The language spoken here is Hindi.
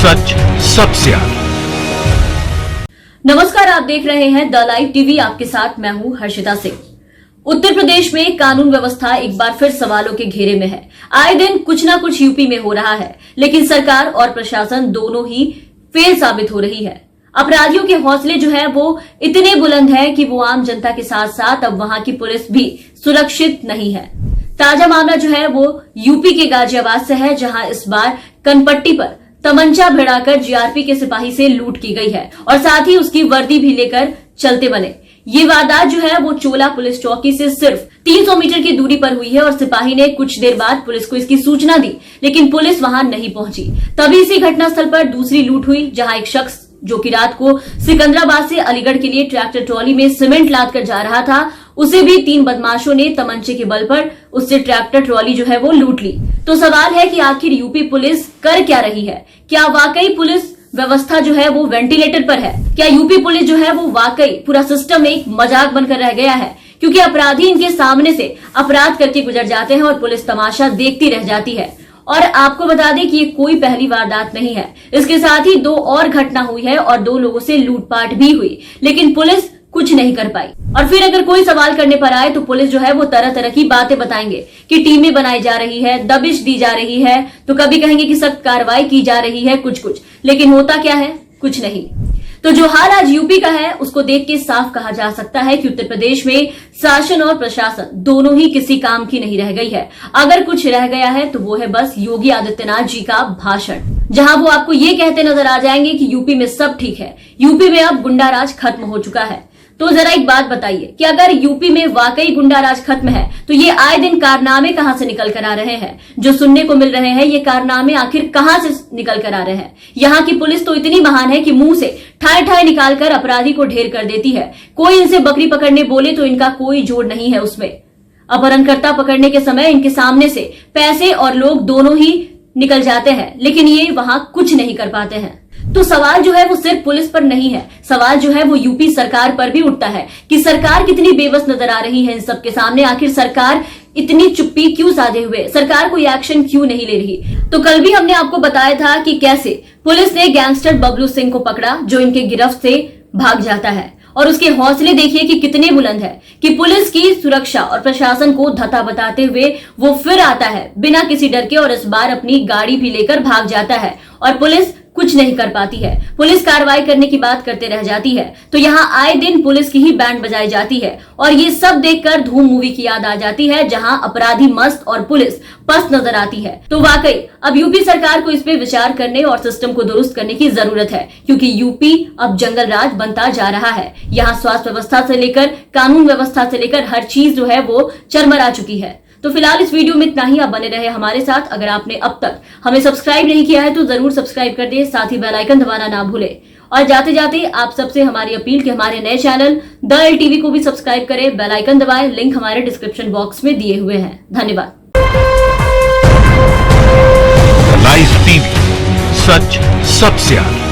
सच सबसे आगे। नमस्कार, आप देख रहे हैं द लाइव टीवी। आपके साथ मैं हूं हर्षिता सिंह। उत्तर प्रदेश में कानून व्यवस्था एक बार फिर सवालों के घेरे में है। आए दिन कुछ ना कुछ यूपी में हो रहा है, लेकिन सरकार और प्रशासन दोनों ही फेल साबित हो रही है। अपराधियों के हौसले जो है वो इतने बुलंद है कि वो आम जनता के साथ साथ अब वहां की पुलिस भी सुरक्षित नहीं है। ताजा मामला जो है वो यूपी के गाजियाबाद से है, जहां इस बार कनपट्टी पर तमंचा भिड़ाकर जीआरपी के सिपाही से लूट की गई है और साथ ही उसकी वर्दी भी लेकर चलते बने। ये वारदात जो है वो चोला पुलिस चौकी से सिर्फ 300 मीटर की दूरी पर हुई है और सिपाही ने कुछ देर बाद पुलिस को इसकी सूचना दी, लेकिन पुलिस वहां नहीं पहुंची। तभी इसी घटनास्थल पर दूसरी लूट हुई, जहां एक शख्स जो कि रात को सिकंदराबाद से अलीगढ़ के लिए ट्रैक्टर ट्रॉली में सीमेंट लाद कर जा रहा था, उसे भी 3 बदमाशों ने तमंचे के बल पर उससे ट्रैक्टर ट्रॉली जो है वो लूट ली। तो सवाल है कि आखिर यूपी पुलिस कर क्या रही है? क्या वाकई पुलिस व्यवस्था जो है वो वेंटिलेटर पर है? क्या यूपी पुलिस जो है वो वाकई पूरा सिस्टम एक मजाक बनकर रह गया है? क्योंकि अपराधी इनके सामने से अपराध करके गुजर जाते हैं और पुलिस तमाशा देखती रह जाती है। और आपको बता दें कि ये कोई पहली वारदात नहीं है। इसके साथ ही 2 और घटना हुई है और 2 लोगों से लूटपाट भी हुई, लेकिन पुलिस कुछ नहीं कर पाई। और फिर अगर कोई सवाल करने पर आए तो पुलिस जो है वो तरह तरह की बातें बताएंगे कि टीमें बनाई जा रही है, दबिश दी जा रही है, तो कभी कहेंगे कि सख्त कार्रवाई की जा रही है, कुछ, लेकिन होता क्या है? कुछ नहीं। तो जो हाल आज यूपी का है उसको देख के साफ कहा जा सकता है कि उत्तर प्रदेश में शासन और प्रशासन दोनों ही किसी काम की नहीं रह गई है। अगर कुछ रह गया है तो वो है बस योगी आदित्यनाथ जी का भाषण, जहां वो आपको ये कहते नजर आ जाएंगे कि यूपी में सब ठीक है, यूपी में अब गुंडाराज खत्म हो चुका है। तो जरा एक बात बताइए कि अगर यूपी में वाकई गुंडाराज खत्म है तो ये आए दिन कारनामे कहां से निकल कर आ रहे हैं? जो सुनने को मिल रहे हैं ये कारनामे आखिर कहां से निकल कर आ रहे हैं? यहाँ की पुलिस तो इतनी महान है कि मुंह से ठाए ठाए निकालकर अपराधी को ढेर कर देती है। कोई इनसे बकरी पकड़ने बोले तो इनका कोई जोड़ नहीं है उसमें। अपहरणकर्ता पकड़ने के समय इनके सामने से पैसे और लोग दोनों ही निकल जाते हैं, लेकिन ये वहां कुछ नहीं कर पाते हैं। तो सवाल जो है वो सिर्फ पुलिस पर नहीं है, सवाल जो है वो यूपी सरकार पर भी उठता है कि सरकार कितनी बेबस नजर आ रही है इन सबके सामने। आखिर सरकार इतनी चुप्पी क्यों साधे हुए? सरकार कोई एक्शन क्यों नहीं ले रही? तो कल भी हमने आपको बताया था कि कैसे पुलिस ने गैंगस्टर बबलू सिंह को पकड़ा, जो इनके गिरफ्त से भाग जाता है। और उसके हौसले देखिए कि कितने बुलंद है कि पुलिस की सुरक्षा और प्रशासन को धता बताते हुए वो फिर आता है बिना किसी डर के और इस बार अपनी गाड़ी भी लेकर भाग जाता है और पुलिस कुछ नहीं कर पाती है। पुलिस कार्रवाई करने की बात करते रह जाती है। तो यहाँ आए दिन पुलिस की ही बैंड बजाई जाती है और ये सब देखकर धूम मूवी की याद आ जाती है, जहाँ अपराधी मस्त और पुलिस पस्त नजर आती है। तो वाकई अब यूपी सरकार को इस पे विचार करने और सिस्टम को दुरुस्त करने की जरूरत है, क्योंकि यूपी अब जंगल राज बनता जा रहा है। यहाँ स्वास्थ्य व्यवस्था से लेकर कानून व्यवस्था से लेकर हर चीज जो है वो चरमरा चुकी है। तो फिलहाल इस वीडियो में इतना ही। आप बने रहे हमारे साथ। अगर आपने अब तक हमें सब्सक्राइब नहीं किया है तो जरूर सब्सक्राइब कर दें, साथ ही बेल आइकन दबाना ना भूलें। और जाते जाते आप सबसे हमारी अपील कि हमारे नए चैनल द LTV को भी सब्सक्राइब करें, बेल आइकन दबाएं। लिंक हमारे डिस्क्रिप्शन बॉक्स में दिए हुए हैं। धन्यवाद। लाइव टीवी, सच सबसे आगे।